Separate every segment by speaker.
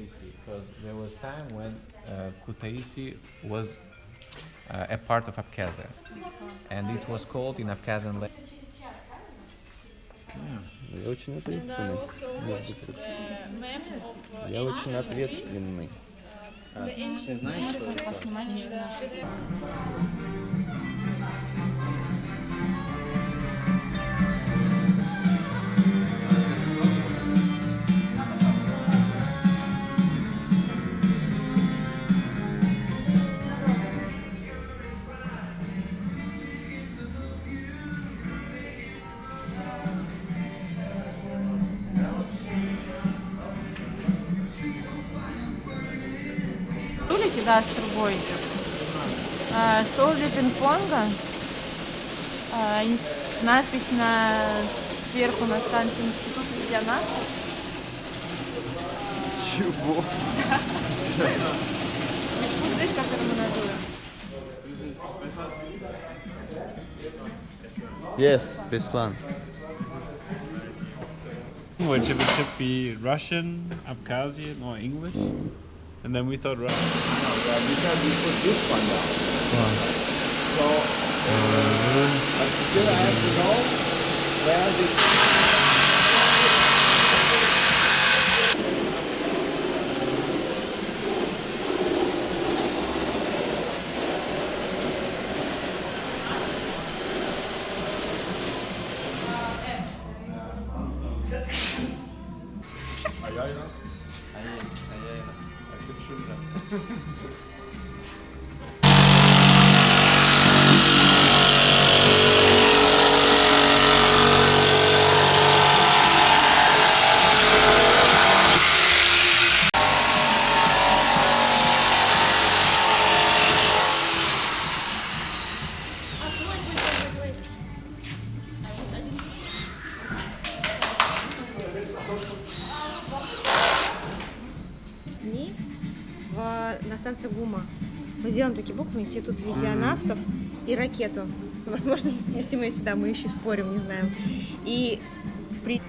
Speaker 1: Kutaisi, because there was time when Kutaisi was a part of Abkhazia, and it was called in Abkhazian language.
Speaker 2: Я очень ответственный. Между прочим. Я очень ответственный.
Speaker 1: Ты знаешь, что это?
Speaker 3: Столики, да, с трубой. Стол для пинг-понга. Надпись сверху на станции Институт визионата.
Speaker 2: Чего?
Speaker 3: Пузырь, который мы надуем.
Speaker 2: Yes, Беслан.
Speaker 4: Which if it should be Russian, Abkhazian, or English, and then we thought Russian.
Speaker 1: We said we put this one down. So, but still I have to know where this.
Speaker 3: На станции ГУМа. Мы сделаем такие буквы: Институт визионавтов и ракету. Возможно, если мы сюда, мы еще спорим, не знаем. И при...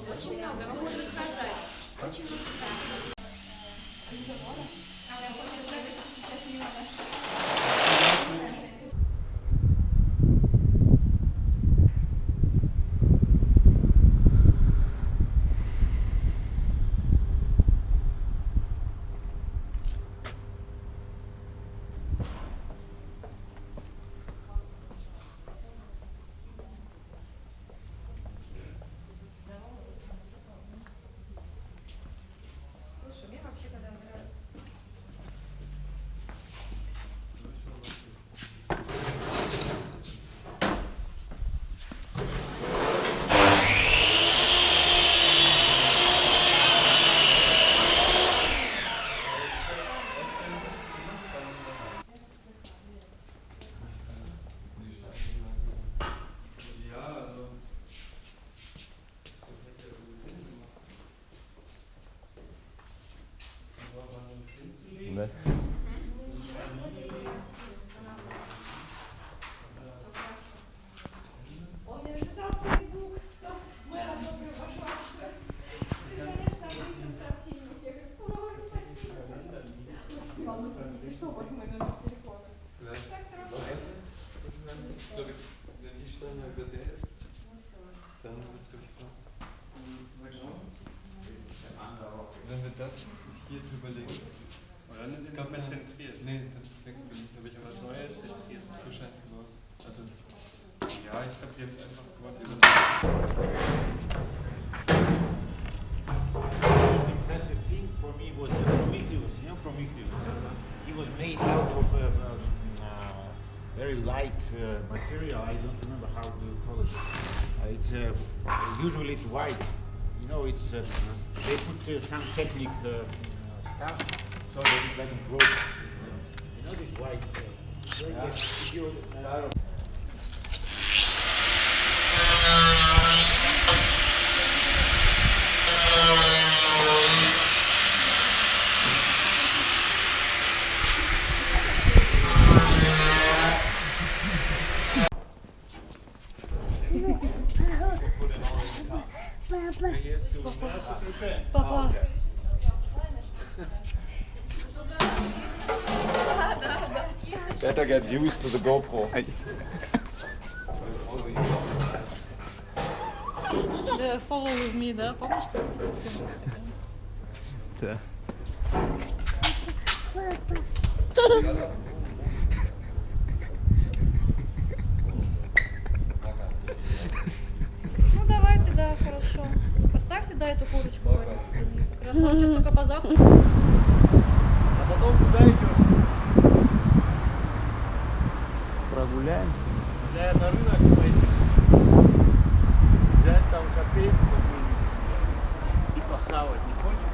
Speaker 3: Очень много, могу рассказать. Очень много.
Speaker 2: Да.
Speaker 5: Wenn wir das hier drüber legen.
Speaker 4: Und dann sind wir zentriert.
Speaker 5: Nee, das ist wechselbedingt. Da habe ich aber so
Speaker 4: zentriert.
Speaker 5: so scheint es gewollt. Also, ja, ich glaube, die haben einfach gewollt.
Speaker 6: The most impressive thing for me was Prometheus. You know Prometheus? He was made out of very light material. I don't remember how to call it. It's usually it's white. You know, it's they put some technique stuff so that it doesn't grow. You know this white.
Speaker 3: Папа.
Speaker 5: Better get used to the GoPro.
Speaker 7: The follow with me, да? Помнишь?
Speaker 2: Да.
Speaker 7: Ну давайте, да, хорошо. Поставьте, да, эту курочку. Раз он сейчас только позавтракал.
Speaker 1: А потом куда идешь?
Speaker 2: Прогуляемся.
Speaker 1: Да, на рынок пойти. Взять там копейку какую-нибудь и похавать, не хочешь?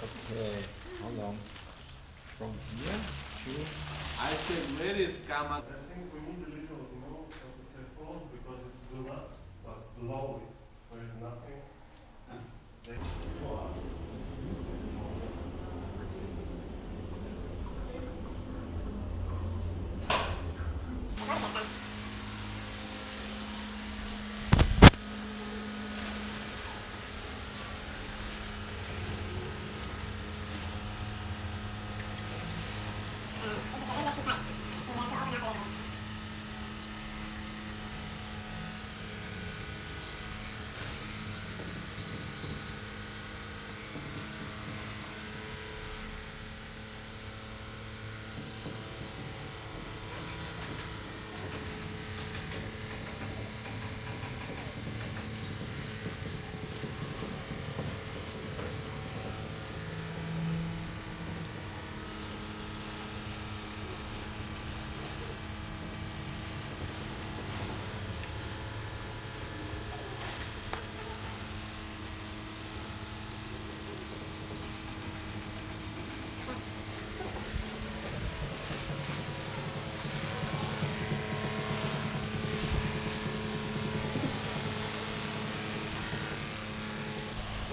Speaker 6: Okay, hold on. From here to
Speaker 1: I think ladies come
Speaker 8: I think we need a little more of the cell phone because it's built up, but below it there is nothing.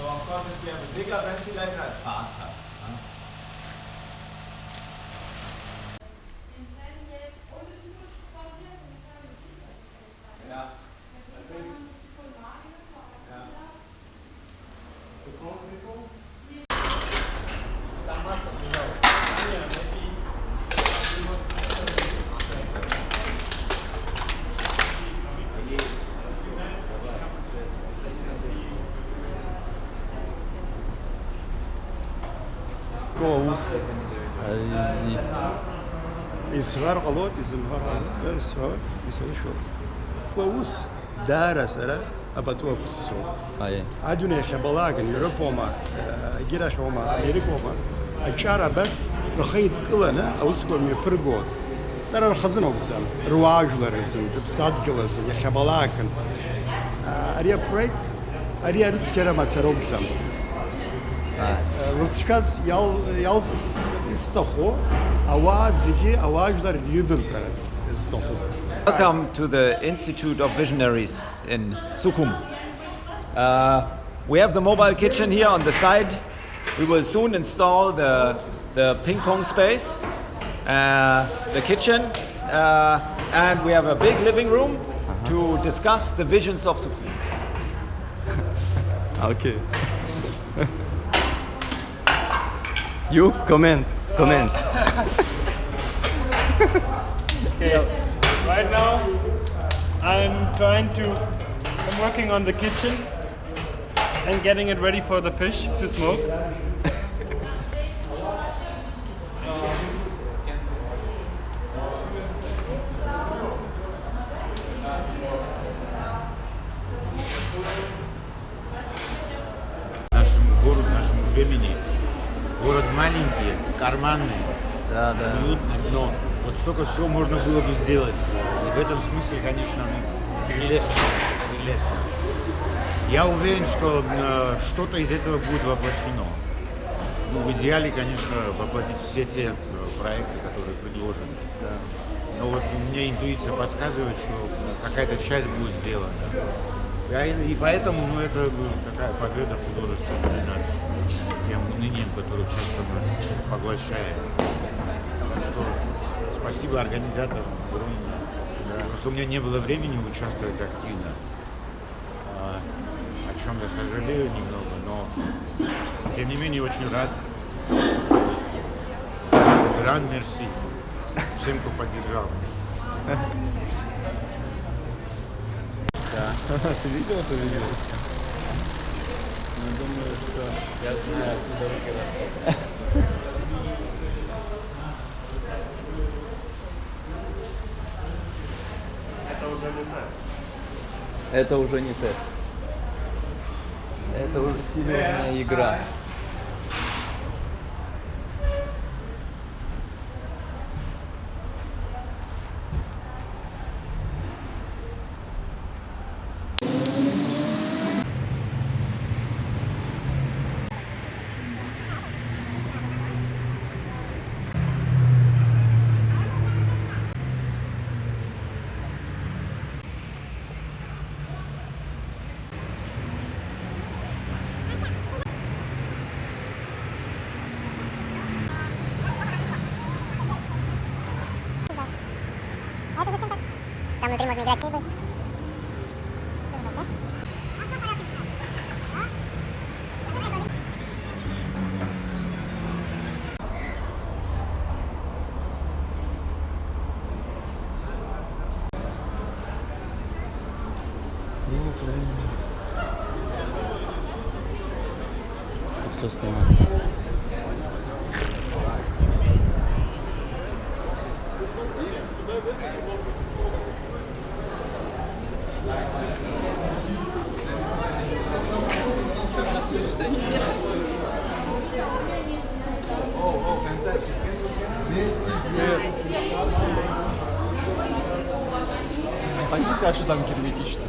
Speaker 1: So, of course, if you have a bigger ventilator, it's faster. Yeah.
Speaker 8: إصرار غلط إزمهار غلط إصرار إصرار شو؟ ووس دارس ألا
Speaker 2: abattoirs.
Speaker 9: Aye.
Speaker 2: عادوني خبلاقن يوروبوما جيراشوما أمريكوما أشارة بس رخيت كلنا أو سكون يفرقون ترى الخزنة وزن رواج لرزن بصادق لرزن يخبلاقن أريا بريت أريا رتكرا ما تروب زن رتكاز يال استخو أوازجي أواجلر يدل كرا استخو.
Speaker 10: Welcome to the Institute of Visionaries in Sukhum. We have the mobile kitchen here on the side. We will soon install the ping pong space, the kitchen, and we have a big living room to discuss the visions of Sukhum.
Speaker 9: Okay. You comment.
Speaker 4: Okay. Right now, I'm working on the kitchen and getting it ready for the fish to smoke.
Speaker 6: Нашему времени город маленький, карманный, уютный, но вот столько всего можно было бы сделать. И в этом смысле, конечно, прелестно. Я уверен, что что-то из этого будет воплощено. Ну, в идеале, конечно, воплотить все те проекты, которые предложены. Но вот мне интуиция подсказывает, что какая-то часть будет сделана. И поэтому это такая победа художественная над тем унынием, которое часто нас поглощает. Так что спасибо организаторам огромное. Потому что у меня не было времени участвовать активно. О чем я сожалею немного, но тем не менее очень рад. Гранд мерси всем, кто поддержал.
Speaker 9: Да. Ты видел это видео? Я думаю, что я знаю, откуда руки растут. Это уже не тест. Это уже серьезная игра.
Speaker 11: Там внутри можно играть книгу.
Speaker 9: Что снимать?
Speaker 4: Они скажут, что там герметично.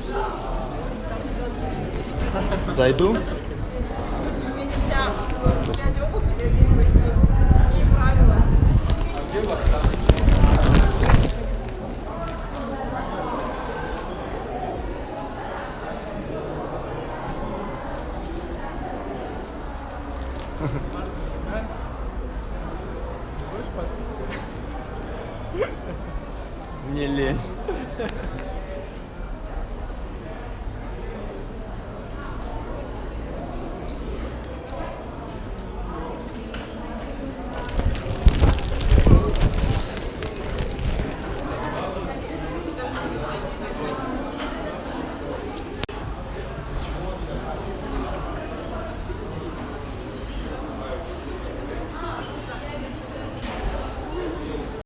Speaker 9: Зайду?
Speaker 7: Тебе нельзя снять обувь или где-нибудь какие правила.
Speaker 9: Мне лень.